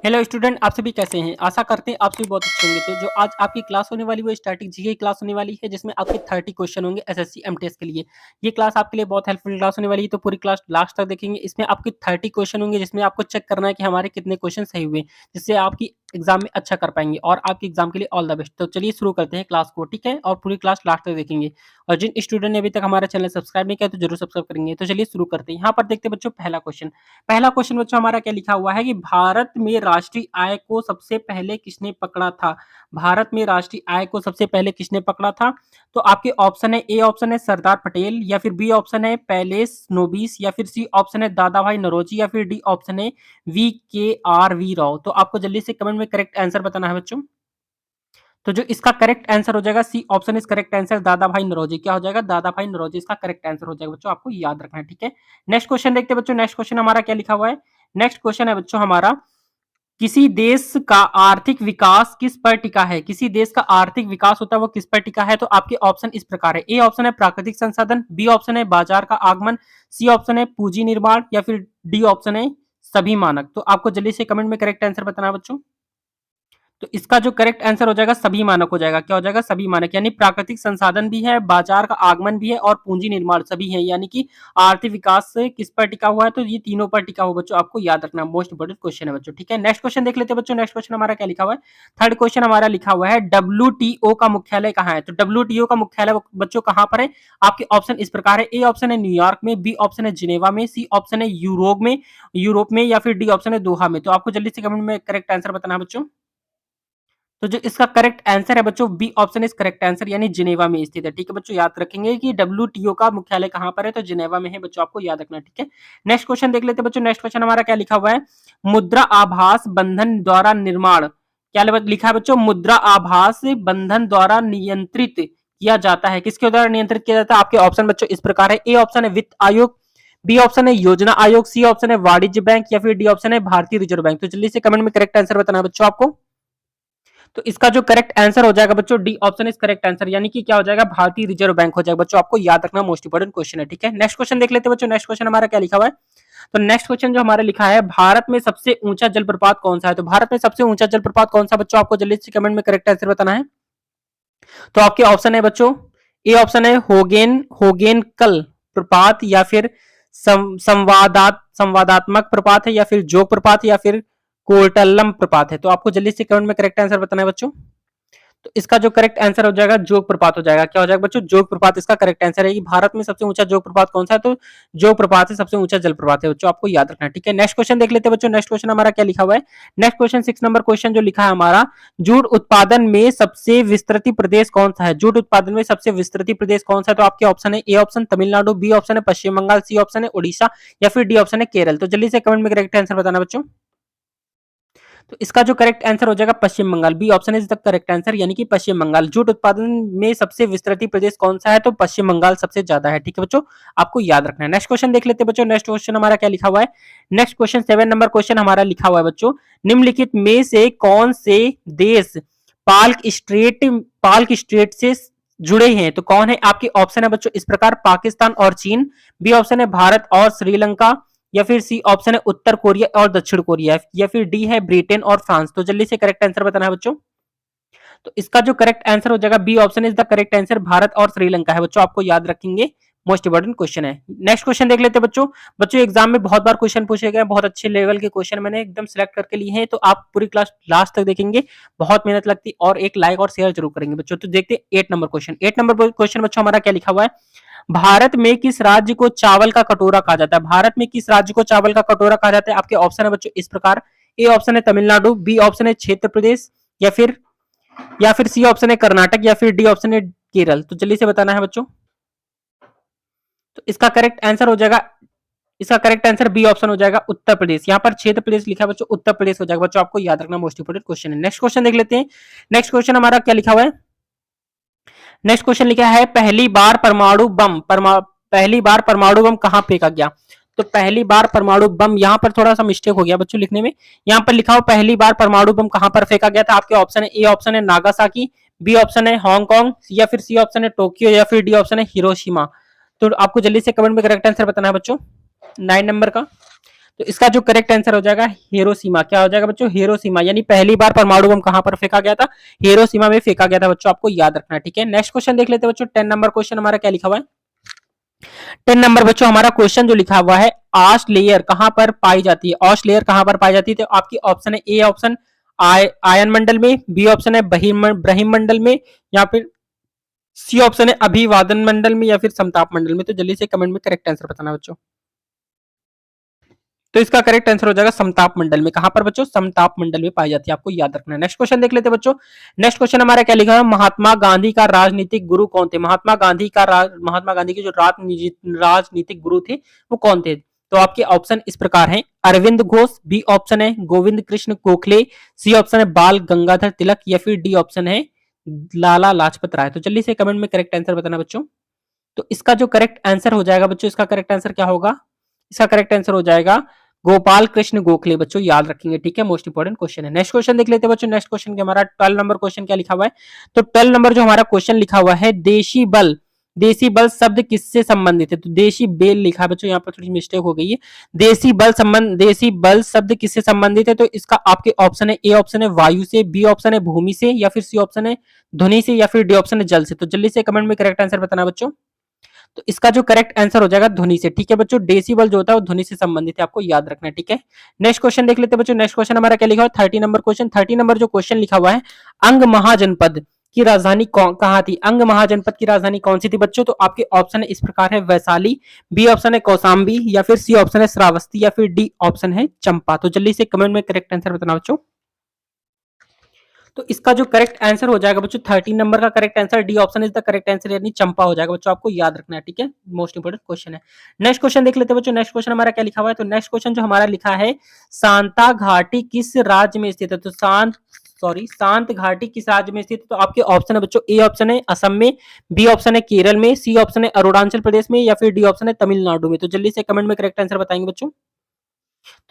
Hello student, आप सभी कैसे हैं? आशा करते हैं आप सभी बहुत अच्छे होंगे। तो जो आज आपकी क्लास होने वाली वो स्टैटिक जीके क्लास होने वाली है, जिसमें आपके 30 क्वेश्चन होंगे एसएससी एमटीएस के लिए। ये क्लास आपके लिए बहुत हेल्पफुल क्लास होने वाली है, तो पूरी क्लास लास्ट तक देखेंगे। इसमें आपके 30 क्वेश्चन होंगे, जिसमें आपको चेक करना है कि हमारे कितने क्वेश्चन सही हुए, जिससे आपकी एग्जाम में अच्छा कर पाएंगे और आपके एग्जाम के लिए ऑल द बेस्ट। तो चलिए शुरू करते हैं क्लास को, ठीक है? और पूरी क्लास लास्ट तक देखेंगे। और जिन स्टूडेंट ने अभी तक हमारा चैनल सब्सक्राइब नहीं किया तो जरूर सब्सक्राइब करेंगे। तो चलिए शुरू करते हैं। यहाँ पर देखते हैं बच्चों, पहला क्वेश्चन बच्चों हमारा क्या लिखा हुआ है कि भारत में राष्ट्रीय आय को सबसे पहले किसने पकड़ा था? भारत में राष्ट्रीय आय को सबसे पहले किसने पकड़ा था? तो आपके ऑप्शन है, ए ऑप्शन है सरदार पटेल, या फिर बी ऑप्शन है पैलेस नोबिस, या फिर सी ऑप्शन है दादा भाई नौरोजी, या फिर डी ऑप्शन है वी राव। तो आपको जल्दी से कमेंट में करेक्ट आंसर बताना है बच्चों। तो जो इसका करेक्ट आंसर हो जाएगा, C option is correct answer, Dadabhai Naoroji. क्या हो जाएगा? दादा भाई नौरोजी इसका करेक्ट आंसर हो जाएगा बच्चों, आपको याद रखना है, ठीक है? नेक्स्ट क्वेश्चन देखते हैं बच्चों। नेक्स्ट क्वेश्चन हमारा क्या लिखा हुआ है? नेक्स्ट क्वेश्चन है बच्चों हमारा, किसी देश का आर्थिक विकास किस पर टिका है? किसी देश का आर्थिक विकास होता है वो किस पर टिका है? तो आपके ऑप्शन इस प्रकार है। ए ऑप्शन है प्राकृतिक संसाधन, बी ऑप्शन है बाजार का आगमन, सी ऑप्शन है पूंजी निर्माण, या फिर डी ऑप्शन है सभी मानक। तो आपको जल्दी से कमेंट में करेक्ट आंसर बताना है बच्चों। तो इसका जो करेक्ट आंसर हो जाएगा सभी मानक हो जाएगा। क्या हो जाएगा? सभी मानक, यानी प्राकृतिक संसाधन भी है, बाजार का आगमन भी है और पूंजी निर्माण सभी है, यानी कि आर्थिक विकास से किस पर टिका हुआ है? तो ये तीनों पर टिका हुआ बच्चों, आपको याद रखना, मोस्ट इंपोर्टेंट क्वेश्चन है बच्चों, ठीक है? नेक्स्ट क्वेश्चन देख लेते हैं बच्चों। नेक्स्ट क्वेश्चन हमारा क्या लिखा हुआ है? थर्ड क्वेश्चन हमारा लिखा हुआ है, डब्ल्यूटीओ का मुख्यालय कहाँ है? तो डब्ल्यूटीओ का मुख्यालय बच्चों कहाँ पर है? आपके ऑप्शन इस प्रकार है। ए ऑप्शन है न्यूयॉर्क में, बी ऑप्शन है जिनेवा में, सी ऑप्शन है यूरोप में, या फिर डी ऑप्शन है दोहा में। तो आपको जल्दी से कमेंट में करेक्ट आंसर बताना है बच्चों। तो जो इसका करेक्ट आंसर है बच्चों, B option is correct answer, यानी जिनेवा में स्थित है, ठीक है बच्चों? याद रखेंगे कि डब्ल्यूटीओ का मुख्यालय कहां पर है, तो जिनेवा में है बच्चों, आपको याद रखना, ठीक है? नेक्स्ट क्वेश्चन देख लेते हैं बच्चों। नेक्स्ट क्वेश्चन हमारा क्या लिखा हुआ है? मुद्रा आभास बंधन द्वारा निर्माण, क्या लिखा है बच्चों? मुद्रा आभास बंधन द्वारा नियंत्रित किया जाता है। किसके द्वारा नियंत्रित किया जाता है? आपके ऑप्शन बच्चों इस प्रकार है। ए ऑप्शन है वित्त आयोग, बी ऑप्शन है योजना आयोग, सी ऑप्शन है वाणिज्य बैंक, या फिर डी ऑप्शन है भारतीय रिजर्व बैंक। तो जल्दी से कमेंट में करेक्ट आंसर बताना है बच्चों आपको। तो इसका जो करेक्ट आंसर हो जाएगा बच्चों, D option is correct answer, यानी कि क्या हो जाएगा? भारतीय रिजर्व बैंक हो जाएगा बच्चों, आपको याद रखना, मोस्ट इंपोर्टेंट क्वेश्चन है, ठीक है? नेक्स्ट क्वेश्चन देख लेते हैं बच्चों। नेक्स्ट क्वेश्चन हमारा क्या लिखा हुआ है? तो नेक्स्ट क्वेश्चन जो हमारा लिखा है, भारत में सबसे ऊंचा जलप्रपात कौन सा है? तो भारत में सबसे ऊंचा जलप्रपात कौन सा बच्चों, आपको जल्दी से कमेंट में करेक्ट आंसर बताना है। तो आपके ऑप्शन है बच्चों, ए ऑप्शन है होगेनकल प्रपात, या फिर संवादात्मक प्रपात है, या फिर जोग प्रपात, या फिर कोर्टल्लम प्रपात है। तो आपको जल्दी से कमेंट में करेक्ट आंसर बताना है बच्चों। तो इसका जो करेक्ट आंसर हो जाएगा जोग प्रपात हो जाएगा। क्या हो जाएगा बच्चों? जोग प्रपात इसका करेक्ट आंसर है कि भारत में सबसे ऊंचा जोग प्रपात कौन सा है? तो जोग प्रपात है सबसे ऊंचा जलप्रपात है बच्चों, आपको याद रखना है, ठीक है? नेक्स्ट क्वेश्चन देख लेते हैं बच्चों। नेक्स्ट क्वेश्चन हमारा क्या लिखा हुआ है? नेक्स्ट क्वेश्चन 6 नंबर क्वेश्चन जो लिखा है हमारा, जूट उत्पादन में सबसे विस्तृत प्रदेश कौन सा है? जूट उत्पादन में सबसे विस्तृत प्रदेश कौन सा है? तो आपके ऑप्शन है। A option Tamil Nadu, B option है पश्चिम बंगाल, सी ऑप्शन है उड़ीसा, या फिर डी ऑप्शन है केरल। तो जल्दी से कमेंट में करेक्ट आंसर बताना बच्चों। तो इसका जो करेक्ट आंसर हो जाएगा Paschim Bengal, B option is the correct answer, यानी कि पश्चिम बंगाल। जूट उत्पादन में सबसे विस्तृत प्रदेश कौन सा है? तो पश्चिम बंगाल सबसे ज्यादा है, ठीक है बच्चों? आपको याद रखना है। नेक्स्ट क्वेश्चन देख लेते हैं बच्चों। नेक्स्ट क्वेश्चन हमारा क्या लिखा हुआ है? नेक्स्ट क्वेश्चन 7 नंबर क्वेश्चन हमारा लिखा हुआ है बच्चों, निम्नलिखित में से कौन से देश पाल्क स्ट्रेट से जुड़े हैं? तो कौन है? आपके ऑप्शन है बच्चों इस प्रकार, पाकिस्तान और चीन, बी ऑप्शन है भारत और श्रीलंका, या फिर सी ऑप्शन है उत्तर कोरिया और दक्षिण कोरिया, या फिर डी है ब्रिटेन और फ्रांस। तो जल्दी से करेक्ट आंसर बताना है बच्चों। तो इसका जो करेक्ट आंसर हो जाएगा, B option is the correct answer, Bharat और श्रीलंका है बच्चों, आपको याद रखेंगे, मोस्ट इंपोर्टेंट क्वेश्चन है। नेक्स्ट क्वेश्चन देख लेते हैं बच्चों। बच्चों एग्जाम में बहुत बार क्वेश्चन पूछे गए, बहुत अच्छे लेवल के क्वेश्चन मैंने एकदम सिलेक्ट करके लिए हैं, तो आप पूरी क्लास लास्ट तक देखेंगे, बहुत मेहनत लगती, और एक लाइक और शेयर जरूर करेंगे बच्चों। तो देखते हैं 8 नंबर क्वेश्चन। 8 नंबर क्वेश्चन बच्चों हमारा क्या लिखा हुआ है? भारत में किस राज्य को चावल का कटोरा कहा जाता है? भारत में किस राज्य को चावल का कटोरा कहा जाता है? आपके ऑप्शन है बच्चों इस प्रकार, ए ऑप्शन है तमिलनाडु, बी ऑप्शन है क्षेत्र प्रदेश, या फिर सी ऑप्शन है कर्नाटक, या फिर डी ऑप्शन है केरल। तो जल्दी से बताना है बच्चों। तो इसका करेक्ट आंसर हो जाएगा, इसका करेक्ट आंसर बी ऑप्शन हो जाएगा उत्तर प्रदेश। यहाँ पर क्षेत्र प्रदेश लिखा है बच्चों, उत्तर प्रदेश हो जाएगा बच्चों, आपको याद रखना, मोस्ट इंपोर्टेंट क्वेश्चन है। नेक्स्ट क्वेश्चन देख लेते हैं। नेक्स्ट क्वेश्चन हमारा क्या लिखा हुआ है? नेक्स्ट क्वेश्चन लिखा है, पहली बार परमाणु बम कहां फेंका गया? तो पहली बार परमाणु बम, यहां पर थोड़ा सा मिस्टेक हो गया बच्चों लिखने में। यहां पर लिखा हो पहली बार परमाणु बम कहां पर फेंका गया था? आपके ऑप्शन है। ए ऑप्शन है नागासाकी, बी ऑप्शन है हांगकांग, या फिर सी ऑप्शन है टोक्यो, या फिर डी ऑप्शन है हिरोशिमा। तो आपको जल्दी से कमेंट में करेक्ट आंसर बताना है बच्चों 9 नंबर का। तो इसका जो करेक्ट आंसर हो जाएगा हिरोशिमा। क्या हो जाएगा बच्चों? हिरोशिमा। यानी पहली बार परमाणु बम कहां पर फेंका गया था? हिरोशिमा में फेंका गया था बच्चों, आपको याद रखना है। ठीक है, नेक्स्ट क्वेश्चन देख लेते हैं बच्चों। 10 नंबर क्वेश्चन हमारा क्या लिखा हुआ है? 10 नंबर बच्चों हमारा क्वेश्चन जो लिखा हुआ है, आस्ट लेयर कहां पर पाई जाती है? ऑस्ट लेयर कहां पर पाई जाती है? तो आपकी ऑप्शन है ए ऑप्शन आयन मंडल में, बी ऑप्शन है ब्रह्म मंडल में, या फिर सी ऑप्शन है अभिवादन मंडल में, या फिर समताप मंडल में। तो जल्दी से कमेंट में करेक्ट आंसर बताना बच्चों। तो इसका करेक्ट आंसर हो जाएगा समताप मंडल में। कहां पर बच्चों? समताप मंडल में पाई जाती है, आपको याद रखना है। नेक्स्ट क्वेश्चन देख लेते हैं बच्चों। नेक्स्ट क्वेश्चन हमारा क्या लिखा है? महात्मा गांधी का राजनीतिक गुरु कौन थे? महात्मा गांधी के जो राजनीतिक गुरु थे वो कौन थे? तो आपके ऑप्शन इस प्रकार हैं: अरविंद घोष, बी ऑप्शन है गोविंद कृष्ण गोखले, सी ऑप्शन है बाल गंगाधर तिलक, या फिर डी ऑप्शन है लाला लाजपत राय। तो जल्दी से कमेंट में करेक्ट आंसर बताना बच्चों। तो इसका जो करेक्ट आंसर हो जाएगा बच्चों, इसका करेक्ट आंसर क्या होगा? इसका करेक्ट आंसर हो जाएगा गोपाल कृष्ण गोखले। बच्चों याद रखेंगे, ठीक है, मोस्ट इंपोर्टेंट क्वेश्चन है। नेक्स्ट क्वेश्चन देख लेते हैं बच्चों। नेक्स्ट क्वेश्चन के हमारा 12 नंबर क्वेश्चन क्या लिखा हुआ है? तो 12 नंबर जो हमारा क्वेश्चन लिखा हुआ है, देशी बल शब्द किससे संबंधित है? तो देशी बेल लिखा है बच्चों, यहाँ पर थोड़ी मिस्टेक हो गई है। देशी बल शब्द किससे संबंधित है? तो इसका आपके ऑप्शन है ए ऑप्शन है वायु से, बी ऑप्शन है भूमि से, या फिर सी ऑप्शन है ध्वनि से, या फिर डी ऑप्शन है जल से। तो जल्दी से कमेंट में करेक्ट आंसर बताना बच्चों। तो इसका जो करेक्ट आंसर हो जाएगा ध्वनि से। ठीक है बच्चों, डेसिबल जो होता है वो ध्वनि से संबंधित है, आपको याद रखना है। ठीक है, नेक्स्ट क्वेश्चन देख लेते हैं बच्चों। नेक्स्ट क्वेश्चन हमारा क्या लिखा हुआ है? 30 नंबर क्वेश्चन। 30 नंबर जो क्वेश्चन लिखा हुआ है, अंग महाजनपद की राजधानी कहां थी? अंग महाजनपद की राजधानी कौन सी थी बच्चों? तो आपके ऑप्शन इस प्रकार है: वैशाली, बी ऑप्शन है कौशाम्बी, या फिर सी ऑप्शन है श्रावस्ती, या फिर डी ऑप्शन है चंपा। तो जल्दी से कमेंट में करेक्ट आंसर बताना बच्चों। तो इसका जो करेक्ट आंसर हो जाएगा बच्चों, 13 नंबर का correct answer D option is the correct answer, यानी चंपा हो जाएगा बच्चों, आपको याद रखना है। ठीक है, मोस्ट इंपोर्टेंट क्वेश्चन है। नेक्स्ट क्वेश्चन देख लेते हैं बच्चों। नेक्स्ट क्वेश्चन हमारा क्या लिखा हुआ है? तो नेक्स्ट क्वेश्चन जो हमारा लिखा है, शांता घाटी किस राज्य में स्थित है? तो शांत घाटी किस राज्य में स्थित है? तो आपके ऑप्शन है बच्चों, ए ऑप्शन है असम में, बी ऑप्शन है केरल में, सी ऑप्शन है अरुणाचल प्रदेश में, या फिर डी ऑप्शन है तमिलनाडु में। तो जल्दी से कमेंट में करेक्ट आंसर बताएंगे बच्चों।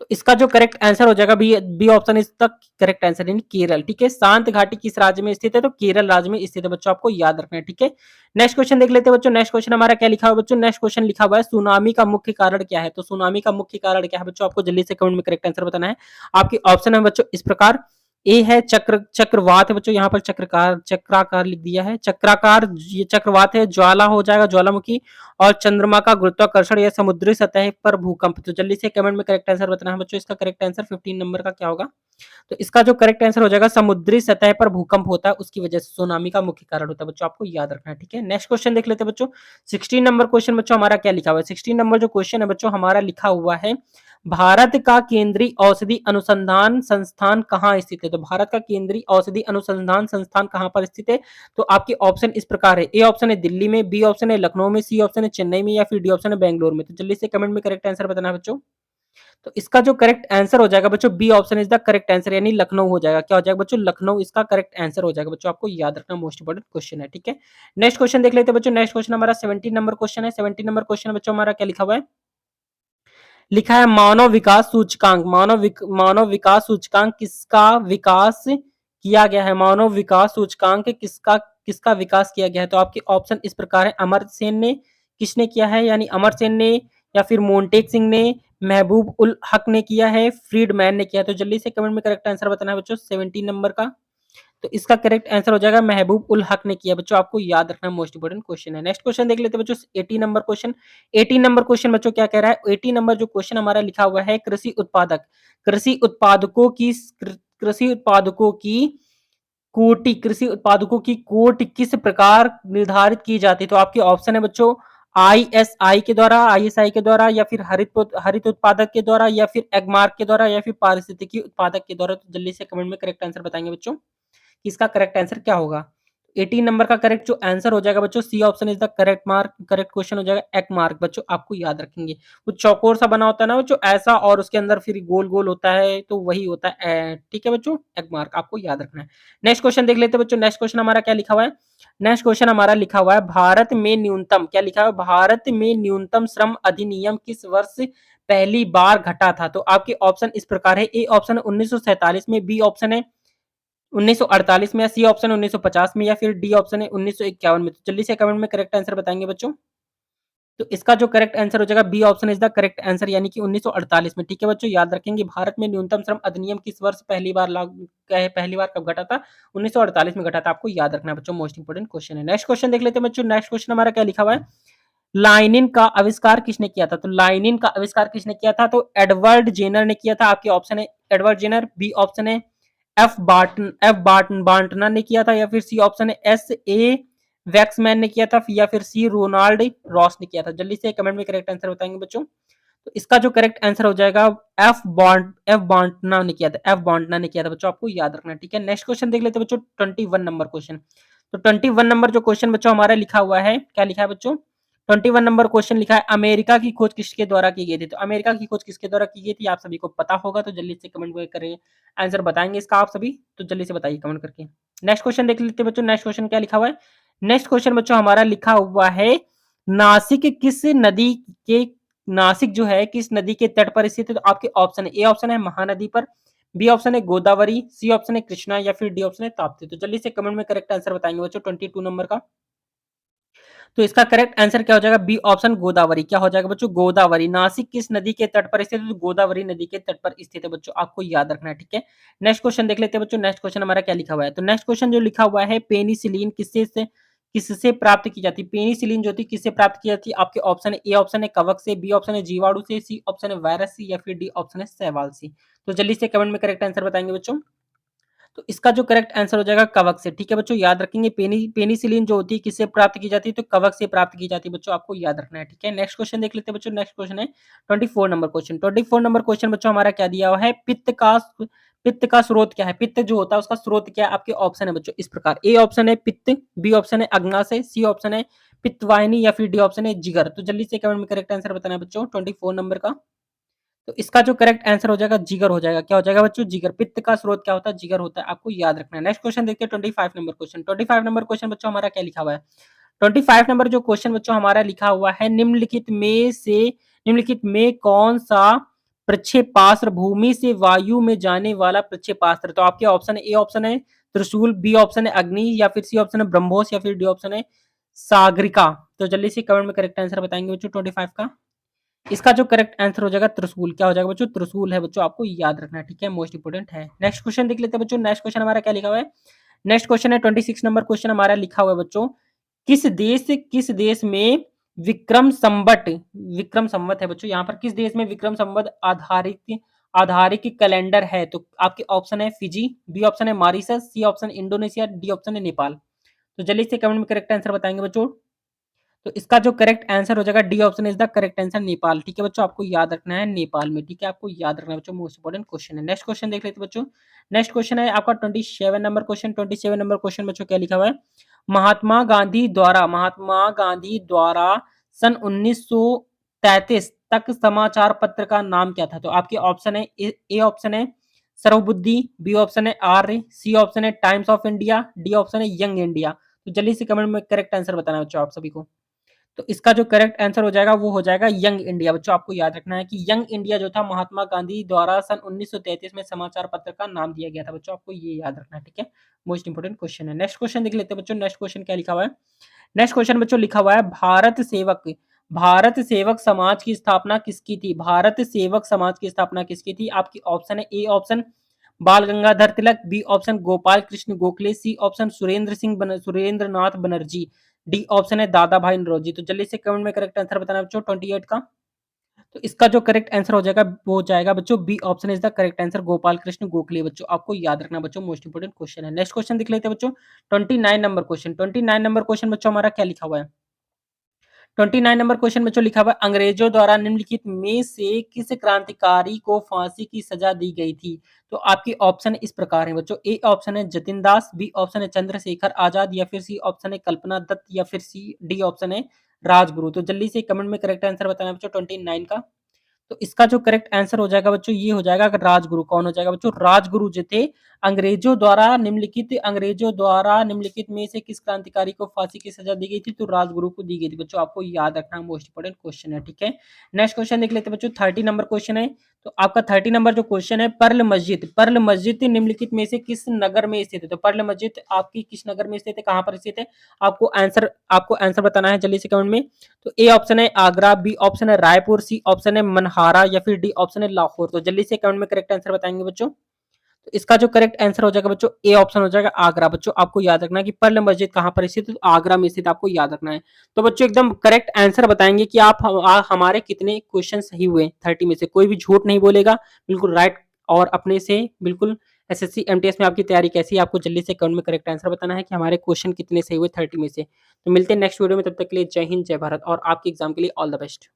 तो इसका जो करेक्ट आंसर हो जाएगा B option is the correct answer, यानी केरल। ठीक है, शांत घाटी किस राज्य में स्थित है? तो केरल राज्य में स्थित है बच्चों, आपको याद रखना है। ठीक है, नेक्स्ट क्वेश्चन देख लेते हैं बच्चों। नेक्स्ट क्वेश्चन हमारा क्या लिखा हुआ है बच्चों? नेक्स्ट क्वेश्चन लिखा हुआ है सुनामी का मुख्य कारण क्या है? तो सुनामी का मुख्य कारण क्या है बच्चों? आपको जल्दी से कमेंट में करेक्ट आंसर बताना है। आपकी ऑप्शन है बच्चों इस प्रकार: ए है चक्रवात है बच्चों, यहाँ पर चक्राकार लिख दिया है, चक्राकार, ये चक्रवात है, ज्वाला हो जाएगा ज्वालामुखी, और चंद्रमा का गुरुत्वाकर्षण या समुद्री सतह पर भूकंप। तो जल्दी से कमेंट में करेक्ट आंसर बताना है बच्चों। इसका करेक्ट आंसर 15 नंबर का क्या होगा? तो इसका जो करेक्ट आंसर हो जाएगा, समुद्री सतह पर भूकंप होता है, उसकी वजह से सुनामी का मुख्य कारण होता है बच्चों, आपको याद रखना है। ठीक है, नेक्स्ट क्वेश्चन देख लेते हैं बच्चों। 16 नंबर क्वेश्चन बच्चों हमारा क्या लिखा हुआ है? 16 नंबर जो क्वेश्चन है बच्चों हमारा लिखा हुआ है, भारत का केंद्रीय औषधि अनुसंधान संस्थान कहाँ स्थित है? तो भारत का केंद्रीय औषधि अनुसंधान संस्थान कहाँ पर स्थित है? तो आपके ऑप्शन इस प्रकार है: ए ऑप्शन है दिल्ली में, बी ऑप्शन है लखनऊ में, सी ऑप्शन है चेन्नई में, या फिर डी ऑप्शन है बेंगलोर में। तो जल्दी से कमेंट में करेक्ट आंसर बताना है बच्चों। तो इसका जो करेक्ट आंसर हो जाएगा बच्चों, B option is the correct answer, यानी लखनऊ हो जाएगा। क्या हो जाएगा बच्चों? लखनऊ इसका करेक्ट आंसर हो जाएगा बच्चों, आपको याद रखना, मोस्ट इंपोर्टेंट क्वेश्चन है। ठीक है, नेक्स्ट क्वेश्चन देख लेते हैं बच्चों। नेक्स्ट क्वेश्चन हमारा 17 नंबर क्वेश्चन है। 17 नंबर क्वेश्चन बच्चों हमारा क्या लिखा हुआ है? लिखा है मानव विकास सूचकांक। मानव विकास सूचकांक किसका विकास किया गया है? मानव विकास सूचकांक किसका किसका विकास किया गया है? तो आपके ऑप्शन इस प्रकार है: अमर्त्य सेन ने, किसने किया है, यानी अमर्त्य सेन ने, या फिर मोन्टेक सिंह ने, महबूब उल हक ने किया है, फ्रीडमैन ने किया है। तो जल्दी से कमेंट में करेक्ट आंसर बताना है बच्चों 17 नंबर का। तो इसका करेक्ट आंसर हो जाएगा महबूब उल हक ने किया बच्चों, आपको याद रखना, मोस्ट इंपोर्टेंट क्वेश्चन है। नेक्स्ट क्वेश्चन देख लेते हैं बच्चों। 18 नंबर क्वेश्चन। 18 नंबर क्वेश्चन बच्चों क्या कह रहा है? 18 नंबर जो क्वेश्चन हमारा लिखा हुआ है, कृषि उत्पादकों की कृषि उत्पादकों की कृषि उत्पादकों की कोटि किस प्रकार निर्धारित की जाती है? तो आपके ऑप्शन है बच्चों आईएसआई के द्वारा, या फिर हरित उत्पादक के द्वारा, या फिर एगमार्क के द्वारा, या फिर पारिस्थितिकी उत्पादक के द्वारा। तो जल्दी से कमेंट में करेक्ट आंसर बताएंगे बच्चों, इसका करेक्ट आंसर क्या होगा? 18 नंबर का करेक्ट जो आंसर हो जाएगा बच्चों, C option is the correct question हो जाएगा, एक मार्क बच्चों, आपको याद रखेंगे। वो चौकोर सा बना होता है ना बच्चों, ऐसा, और उसके अंदर फिर गोल गोल होता है, तो वही होता है। ठीक है बच्चों, एक मार्क आपको याद रखना है। नेक्स्ट क्वेश्चन देख लेते हैं बच्चों। नेक्स्ट क्वेश्चन हमारा क्या लिखा हुआ है? नेक्स्ट क्वेश्चन हमारा लिखा हुआ है, भारत में न्यूनतम, क्या लिखा है? भारत में न्यूनतम श्रम अधिनियम किस वर्ष पहली बार घटा था? तो आपके ऑप्शन इस प्रकार है: ए ऑप्शन 1947 में, बी ऑप्शन है 1948 में, या सी ऑप्शन 1950 में, या फिर डी ऑप्शन है 1951 में। तो जल्दी से कमेंट में करेक्ट आंसर बताएंगे बच्चों। तो इसका जो करेक्ट आंसर हो जाएगा B option is the correct answer, यानी कि 1948 में। ठीक है बच्चों, याद रखेंगे भारत में न्यूनतम श्रम अधिनियम किस वर्ष पहली बार कब घटा था? 1948 में घटा था। आपको याद रखना है बच्चों, मोस्ट इंपोर्टेंट क्वेश्चन है। नेक्स्ट क्वेश्चन देख लेते हैं बच्चों। नेक्स्ट क्वेश्चन हमारा क्या लिखा हुआ है? लाइनिन का आविष्कार किसने किया था? तो लाइनिन का आविष्कार किसने किया था? तो एडवर्ड जेनर ने किया था। आपके ऑप्शन है एडवर्ड जेनर, बी ऑप्शन है बार्टनर ने किया था, या फिर सी ऑप्शन है एस ए वैक्समैन ने किया था, या फिर सी रोनाल्ड रॉस ने किया था। जल्दी से कमेंट में करेक्ट आंसर बताएंगे बच्चों। तो इसका जो करेक्ट आंसर हो जाएगा एफ बॉन्टना ने किया था। एफ बॉन्टना ने किया था बच्चों, आपको याद रखना है। ठीक है, नेक्स्ट क्वेश्चन देख लेते हैं बच्चों। 21 नंबर क्वेश्चन। तो 21 नंबर जो क्वेश्चन बच्चों हमारा लिखा हुआ है, क्या लिखा है बच्चों? 21 नंबर क्वेश्चन लिखा है, अमेरिका की खोज किसके द्वारा की गई थी? तो अमेरिका की खोज किसके द्वारा की गई थी? आप सभी को पता होगा, तो जल्दी से कमेंट करें, आंसर बताएंगे इसका आप सभी, तो जल्दी से बताइए कमेंट करके। नेक्स्ट क्वेश्चन देख लेते हैं बच्चों। नेक्स्ट क्वेश्चन क्या लिखा हुआ है? नेक्स्ट क्वेश्चन बच्चों हमारा लिखा हुआ है, नासिक किस नदी के नासिक जो है किस नदी के तट पर स्थित है? तो आपके ऑप्शन है, ए ऑप्शन है महानदी पर, बी ऑप्शन है गोदावरी, सी ऑप्शन है कृष्णा, या फिर डी ऑप्शन है ताप्ती। तो जल्दी से कमेंट में करेक्ट आंसर बताएंगे बच्चों 22 नंबर का। तो इसका करेक्ट आंसर क्या हो जाएगा? B option Godavari. क्या हो जाएगा बच्चों? गोदावरी। नासिक किस नदी के तट पर स्थित है? तो गोदावरी नदी के तट पर स्थित है बच्चों, आपको याद रखना है। ठीक है, नेक्स्ट क्वेश्चन देख लेते हैं बच्चों। नेक्स्ट क्वेश्चन हमारा क्या लिखा हुआ है? तो नेक्स्ट क्वेश्चन जो लिखा हुआ है, पेनिसिलिन किससे प्राप्त की जाती है? पेनिसिलिन जो थी किससे प्राप्त की जाती है? आपके ऑप्शन है, ए ऑप्शन है कवक से, बी ऑप्शन है जीवाणु से, सी ऑप्शन है वायरस से, या फिर डी ऑप्शन है शैवाल से। तो जल्दी से कमेंट में करेक्ट आंसर बताएंगे बच्चों। तो इसका जो करेक्ट आंसर हो जाएगा कवक से। ठीक है बच्चों, याद रखेंगे पेनिसिलिन जो होती है किससे प्राप्त की जाती है? तो कवक से प्राप्त की जाती है बच्चों, आपको याद रखना है। ठीक है, नेक्स्ट क्वेश्चन देख लेते हैं बच्चों। नेक्स्ट क्वेश्चन है 24 नंबर क्वेश्चन। 24 नंबर क्वेश्चन बच्चों हमारा क्या दिया हुआ है? पित्त का स्रोत क्या है? पित्त जो होता है उसका स्रोत क्या है? आपके ऑप्शन है बच्चों इस प्रकार, ए ऑप्शन है पित्त, बी ऑप्शन है अग्नाशय, सी ऑप्शन है पित्तवाहिनी, या फिर डी ऑप्शन है जिगर। तो जल्दी से कमेंट में करेक्ट आंसर बताना है बच्चों 24 नंबर का। तो इसका जो करेक्ट आंसर हो जाएगा जिगर हो जाएगा। क्या हो जाएगा बच्चों? जिगर। पित्त का स्रोत क्या होता है? जिगर होता है, आपको याद रखना है। नेक्स्ट क्वेश्चन देखते हैं 25 नंबर क्वेश्चन। 25 नंबर क्वेश्चन बच्चों हमारा क्या लिखा हुआ है? 25 नंबर जो क्वेश्चन बच्चों हमारा लिखा हुआ है, निम्नलिखित में कौन सा प्रक्षेपास्त्र भूमि से वायु में जाने वाला प्रक्षेपास्त्र? तो आपके ऑप्शन है, ए ऑप्शन है त्रिशूल, बी ऑप्शन है अग्नि, या फिर सी ऑप्शन है ब्रह्मोस, या फिर डी ऑप्शन है सागरिका। तो जल्दी से कमेंट में करेक्ट आंसर बताएंगे बच्चों 25 का। इसका जो करेक्ट आंसर हो जाएगा त्रिशूल। क्या हो जाएगा बच्चों? त्रिशूल है बच्चों, आपको याद रखना है। ठीक है, मोस्ट इंपोर्टेंट है। नेक्स्ट क्वेश्चन देख लेते हैं बच्चों। नेक्स्ट क्वेश्चन हमारा क्या लिखा हुआ है? नेक्स्ट क्वेश्चन है 26 नंबर क्वेश्चन हमारा लिखा हुआ है बच्चों, किस देश में विक्रम संवत है बच्चों? यहाँ पर किस देश में विक्रम संवत आधारित कैलेंडर है? तो आपके ऑप्शन है फिजी, बी ऑप्शन है Mauritius, C option Indonesia, D option है नेपाल। तो जल्दी से कमेंट में करेक्ट आंसर बताएंगे बच्चों। तो इसका जो करेक्ट आंसर हो जाएगा D option is the correct answer, Nepal. ठीक है बच्चों, आपको याद रखना है नेपाल में। ठीक है, आपको याद रखना है बच्चों, मोस्ट इंपोर्टेंट क्वेश्चन है। नेक्स्ट क्वेश्चन देख लेते हैं बच्चों। नेक्स्ट क्वेश्चन है आपका 27 नंबर क्वेश्चन। 27 नंबर क्वेश्चन बच्चों क्या लिखा हुआ है? महात्मा गांधी द्वारा सन 1933 तक समाचार पत्र का नाम क्या था? तो आपके ऑप्शन है, ए ऑप्शन है सर्वबुद्धि, बी ऑप्शन है आर्य, सी ऑप्शन है times of India, D option है यंग इंडिया। तो जल्दी से कमेंट में करेक्ट आंसर बताना है बच्चों आप सभी को। तो इसका जो करेक्ट आंसर हो जाएगा वो हो जाएगा यंग इंडिया। बच्चों आपको याद रखना है कि यंग इंडिया जो था महात्मा गांधी द्वारा सन 1933 में समाचार पत्र का नाम दिया गया था बच्चों, आपको ये याद रखना है। ठीक है, मोस्ट इंपोर्टेंट क्वेश्चन है। नेक्स्ट क्वेश्चन देख लेते हैं बच्चों। नेक्स्ट क्वेश्चन क्या लिखा हुआ है? नेक्स्ट क्वेश्चन बच्चों लिखा हुआ है, भारत सेवक समाज की स्थापना किसकी थी? भारत सेवक समाज की स्थापना किसकी थी? आपकी ऑप्शन है, A option Bal Gangadhar Tilak, B option Gopal Krishna Gokhale, C option Surendra Nath Banerjee, D option है दादा भाई नौरोजी। तो जल्दी से कमेंट में करेक्ट आंसर बताना बच्चों 28 का। तो इसका जो करेक्ट आंसर हो जाएगा वो हो जाएगा बच्चों B option is the correct answer, Gopal Krishna Gokhale. बच्चों आपको याद रखना बच्चों, मोस्ट इंपोर्टेंट क्वेश्चन है। नेक्स्ट क्वेश्चन देख लेते हैं बच्चों 29 नंबर क्वेश्चन। 29 नंबर क्वेश्चन बच्चों हमारा क्या लिखा हुआ है? 29 नंबर क्वेश्चन में जो लिखा हुआ है, अंग्रेजों द्वारा निम्नलिखित में से किस क्रांतिकारी को फांसी की सजा दी गई थी? तो आपकी ऑप्शन इस प्रकार है बच्चों, ए ऑप्शन है जतिन दास, बी ऑप्शन है चंद्रशेखर आजाद, या फिर सी ऑप्शन है कल्पना दत्त, या फिर सी डी ऑप्शन है राजगुरु। तो जल्दी से कमेंट में करेक्ट आंसर बताना बच्चों 29 का। तो इसका जो करेक्ट आंसर हो जाएगा बच्चों ये हो जाएगा राजगुरु। कौन हो जाएगा बच्चों? राजगुरु जो थे अंग्रेजों द्वारा निम्नलिखित में से किस क्रांतिकारी को फांसी की सजा दी गई थी? तो राजगुरु को दी गई थी बच्चों। आपको याद रखना मोस्ट इंपोर्टेंट क्वेश्चन है, ठीक है। नेक्स्ट क्वेश्चन देख लेते हैं बच्चों। 30 नंबर क्वेश्चन है। तो आपका 30 नंबर जो क्वेश्चन है, पर्ल मस्जिद निम्नलिखित में से किस नगर में स्थित है? तो पर्ल मस्जिद आपकी किस नगर में स्थित है, कहां पर स्थित है? आपको आंसर बताना है जल्दी से कमेंट में। तो ए ऑप्शन है आगरा, बी ऑप्शन है रायपुर, सी ऑप्शन है मनहारा या फिर डी ऑप्शन है लाहौर। तो जल्दी से कमेंट में करेक्ट आंसर बताएंगे बच्चों। तो इसका जो करेक्ट आंसर हो जाएगा बच्चों ए ऑप्शन हो जाएगा आगरा। बच्चों आपको याद रखना है कि पर्ल मस्जिद कहां पर स्थित है? तो आगरा में स्थित, आपको याद रखना है। तो बच्चों एकदम करेक्ट आंसर बताएंगे कि आप हमारे कितने क्वेश्चन सही हुए 30 में से। कोई भी झूठ नहीं बोलेगा, बिल्कुल राइट। और अपने से बिल्कुल एसएससी एमटीएस में आपकी तैयारी कैसी है, आपको जल्दी से कमेंट में करेक्ट आंसर बताना है कि हमारे क्वेश्चन कितने सही हुए 30 में से। तो मिलते हैं नेक्स्ट वीडियो में, तब तक के लिए जय हिंद जय भारत और आपके एग्जाम के लिए ऑल द बेस्ट।